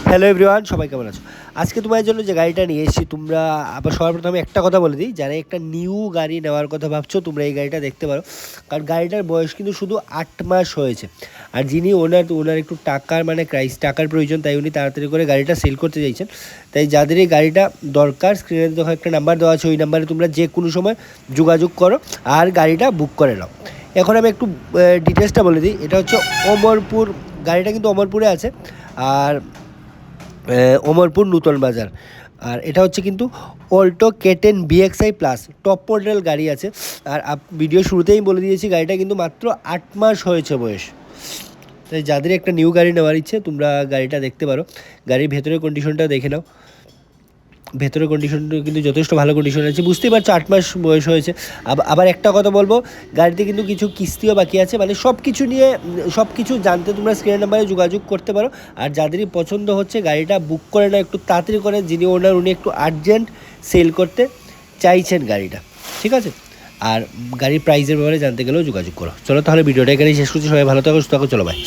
Hello everyone, সবাই কেমন আছো? আজকে তোমাদের জন্য যে গাড়িটা নিয়ে এসেছি, তোমরা আবার সবার প্রথমে একটা কথা বলে দিই, যারা একটা নিউ গাড়ি নেওয়ার কথা ভাবছো তোমরা এই গাড়িটা দেখতে পারো। কারণ গাড়িটার বয়স কিন্তু শুধু 8 মাস হয়েছে। আর যিনি ওনার একটু টাকার প্রয়োজন, তাই উনি তাড়াতাড়ি করে গাড়িটা সেল করতে চাইছেন। তাই যাদের এই গাড়িটা দরকার, স্ক্রিনে দেখো একটা নাম্বার দেওয়া আছে, ওই নাম্বারে তোমরা যে কোনো সময় যোগাযোগ করো আর গাড়িটা বুক করে নাও। এখন আমি একটু ডিটেলসটা বলে দিই। এটা হচ্ছে অমরপুর, গাড়িটা কিন্তু অমরপুরে আছে। আর অমরপুর নূতন বাজার। আর এটা হচ্ছে কিন্তু Alto K10 BXI plus top model গাড়ি আছে। আর ভিডিও শুরুতেই বলে দিয়েছি, গাড়িটা কিন্তু মাত্র 8 মাস হয়েছে বয়স। তাই যাদের একটা নিউ গাড়ি নেওয়ার ইচ্ছে তোমরা গাড়িটা দেখতে পারো। গাড়ির ভেতরের কন্ডিশনটা দেখে নাও। ভেতরের কন্ডিশনটা কিন্তু যথেষ্ট ভালো কন্ডিশন আছে, বুঝতেই পারছো 8 মাস বয়স হয়েছে। আবার একটা কথা বলবো, গাড়িতে কিন্তু কিছু কিস্তিও বাকি আছে। মানে সব কিছু নিয়ে সব কিছু জানতে তোমরা স্ক্রিন নাম্বারে যোগাযোগ করতে পারো। আর যাদেরই পছন্দ হচ্ছে গাড়িটা বুক করে নাও একটু তাড়াতাড়ি করে, যিনি উনি একটু আর্জেন্ট সেল করতে চাইছেন গাড়িটা, ঠিক আছে? আর গাড়ির প্রাইসের ব্যাপারে জানতে গেলেও যোগাযোগ করো। চলো তাহলে ভিডিওটা এখানেই শেষ করছি। সবাই ভালো থাকো, সুস্থ থাকো, চলো বাই।